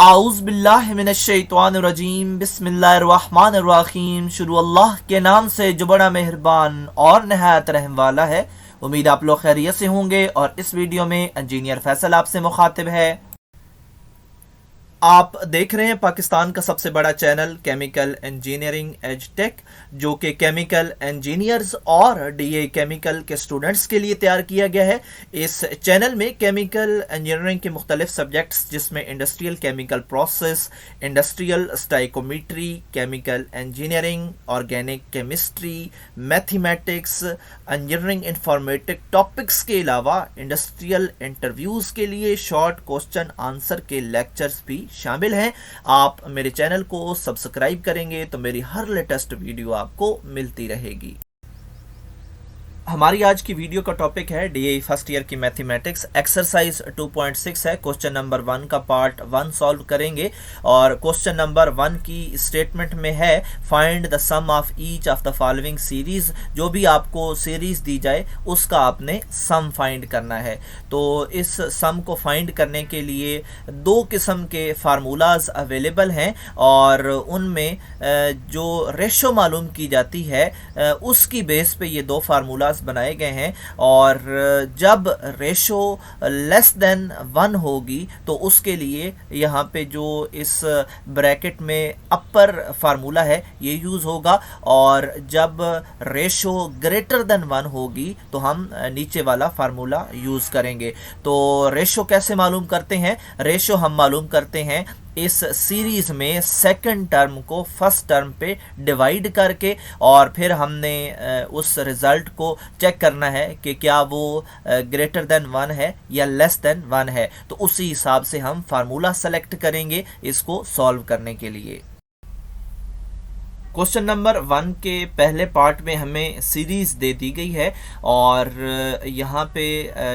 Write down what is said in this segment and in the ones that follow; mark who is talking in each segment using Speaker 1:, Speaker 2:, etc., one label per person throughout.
Speaker 1: आऊज़ बिल्लाहि मिनश्शैतानिर्रजीम बिस्मिल्लाहिर्रहमानिर्रहीम। शुरू अल्लाह के नाम से जो बड़ा मेहरबान और नहायत रहम वाला है। उम्मीद आप लोग खैरियत से होंगे और इस वीडियो में इंजीनियर फैसल आपसे मुखातिब है। आप देख रहे हैं पाकिस्तान का सबसे बड़ा channel chemical engineering edge tech, जो कि केमिकल इंजीनियर्स और डीए केमिकल के स्टूडेंट्स के लिए तैयार किया गया है। इस चैनल में केमिकल इंजीनियरिंग के मुख्तलिफ सब्जेक्ट्स जिसमें industrial chemical process, industrial stoichiometry, chemical engineering, organic chemistry, mathematics, engineering informatic topics के अलावा इंडस्ट्रियल इंटरव्यूज़ के लिए शॉर्ट क्वेश्चन आंसर के लेक्चर्स भी शामिल हैं। आप मेरे चैनल को सब्सक्राइब करेंगे तो मेरी हर लेटेस्ट वीडियो आपको मिलती रहेगी। हमारी आज की वीडियो का टॉपिक है डीए फर्स्ट ईयर की मैथमेटिक्स, एक्सरसाइज 2.6 है। क्वेश्चन नंबर 1 का पार्ट 1 सॉल्व करेंगे और क्वेश्चन नंबर 1 की स्टेटमेंट में है find the sum of each of the following series. जो भी आपको सीरीज दी जाए उसका आपने सम फाइंड करना है। तो इस सम को फाइंड करने के लिए दो किस्म के फार्मूलाज अवेलेबल हैं और उनमें जो रेशो मालूम की जाती है उसकी बेस पे ये दो फार्मूला बनाए गए हैं। और जब रेशो लेस देन 1 होगी तो उसके लिए यहाँ पे जो इस ब्रैकेट में अपर फार्मूला है ये यूज़ होगा, और जब रेशो ग्रेटर देन 1 होगी तो हम नीचे वाला फार्मूला यूज़ करेंगे। तो रेशो कैसे मालूम करते हैं? रेशो हम मालूम करते हैं इस सीरीज में सेकंड टर्म को फर्स्ट टर्म पे डिवाइड करके, और फिर हमने उस रिज़ल्ट को चेक करना है कि क्या वो ग्रेटर देन 1 है या लेस देन 1 है। तो उसी हिसाब से हम फार्मूला सेलेक्ट करेंगे इसको सॉल्व करने के लिए। क्वेश्चन नंबर 1 के पहले पार्ट में हमें सीरीज दे दी गई है और यहाँ पे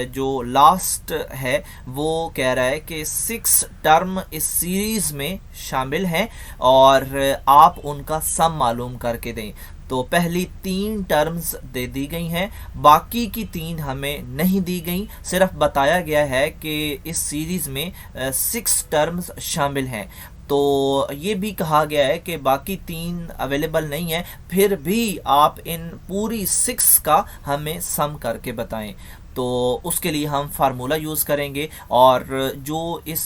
Speaker 1: जो लास्ट है वो कह रहा है कि 6 टर्म इस सीरीज में शामिल हैं और आप उनका सम मालूम करके दें। तो पहली 3 टर्म्स दे दी गई हैं, बाकी की 3 हमें नहीं दी गई। सिर्फ बताया गया है कि इस सीरीज़ में 6 टर्म्स शामिल हैं। तो ये भी कहा गया है कि बाकी 3 अवेलेबल नहीं है, फिर भी आप इन पूरी 6 का हमें सम करके बताएं। तो उसके लिए हम फार्मूला यूज़ करेंगे और जो इस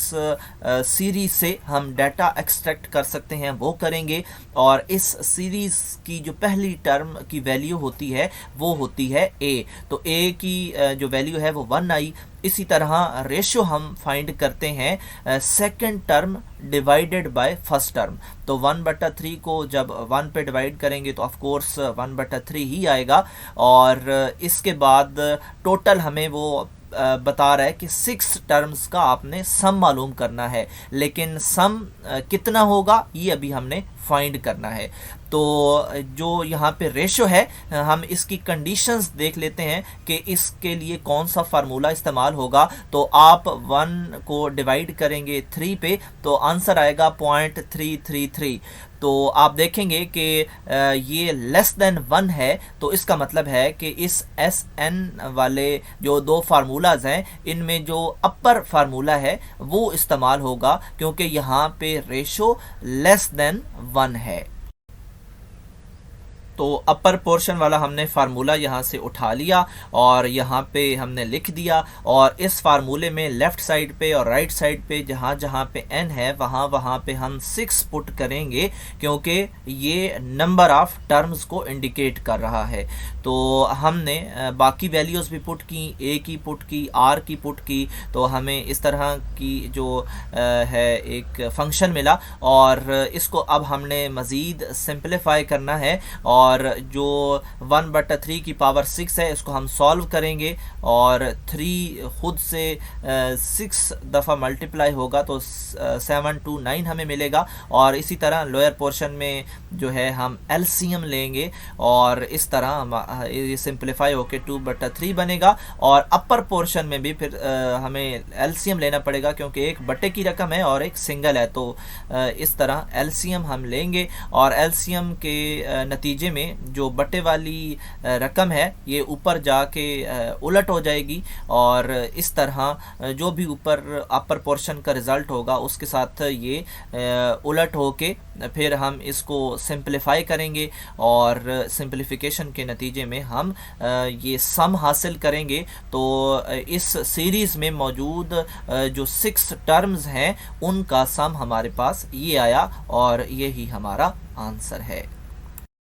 Speaker 1: सीरीज़ से हम डाटा एक्सट्रैक्ट कर सकते हैं वो करेंगे। और इस सीरीज़ की जो पहली टर्म की वैल्यू होती है वो होती है a। तो a की जो वैल्यू है वो 1 आई। इसी तरह रेशो हम फाइंड करते हैं second term divided by first term. तो 1/3 को जब 1 पे डिवाइड करेंगे तो ऑफ कोर्स 1/3 ही आएगा। और इसके बाद टोटल हमें वो बता रहा है कि 6 टर्म्स का आपने सम मालूम करना है, लेकिन सम कितना होगा ये अभी हमने फाइंड करना है। तो जो यहाँ पे रेशो है हम इसकी कंडीशंस देख लेते हैं कि इसके लिए कौन सा फार्मूला इस्तेमाल होगा। तो आप 1 को डिवाइड करेंगे 3 पे तो आंसर आएगा 0.333। तो आप देखेंगे कि ये लेस देन 1 है, तो इसका मतलब है कि इस SN वाले जो दो फार्मूलाज हैं इनमें जो अपर फार्मूला है वो इस्तेमाल होगा, क्योंकि यहाँ पे रेशो लेस देन 1 है। तो अपर पोर्शन वाला हमने फार्मूला यहाँ से उठा लिया और यहाँ पे हमने लिख दिया, और इस फार्मूले में लेफ़्ट साइड पे और राइट साइड पे जहाँ जहाँ पे n है वहाँ पे हम 6 पुट करेंगे, क्योंकि ये नंबर ऑफ टर्म्स को इंडिकेट कर रहा है। तो हमने बाकी वैल्यूज़ भी पुट की, a की पुट की, r की पुट की। तो हमें इस तरह की जो है एक फंक्शन मिला और इसको अब हमने मज़ीद सिंपलीफाई करना है। और जो 1/3 की पावर 6 है इसको हम सॉल्व करेंगे और 3 खुद से 6 दफ़ा मल्टीप्लाई होगा तो 729 हमें मिलेगा। और इसी तरह लोअर पोर्शन में जो है हम एलसीएम लेंगे और इस तरह ये सिंपलीफाई होके 2/3 बनेगा। और अपर पोर्शन में भी फिर हमें एलसीएम लेना पड़ेगा, क्योंकि एक बटे की रकम है और एक सिंगल है। तो इस तरह एलसीएम हम लेंगे और एलसीएम के नतीजे में जो बटे वाली रकम है ये ऊपर जाके उलट हो जाएगी, और इस तरह जो भी ऊपर अपर पोर्शन का रिज़ल्ट होगा उसके साथ ये उलट होके फिर हम इसको सिंपलीफाई करेंगे, और सिंपलीफिकेशन के नतीजे में हम ये सम हासिल करेंगे। तो इस सीरीज़ में मौजूद जो 6 टर्म्स हैं उनका सम हमारे पास ये आया, और यही हमारा आंसर है।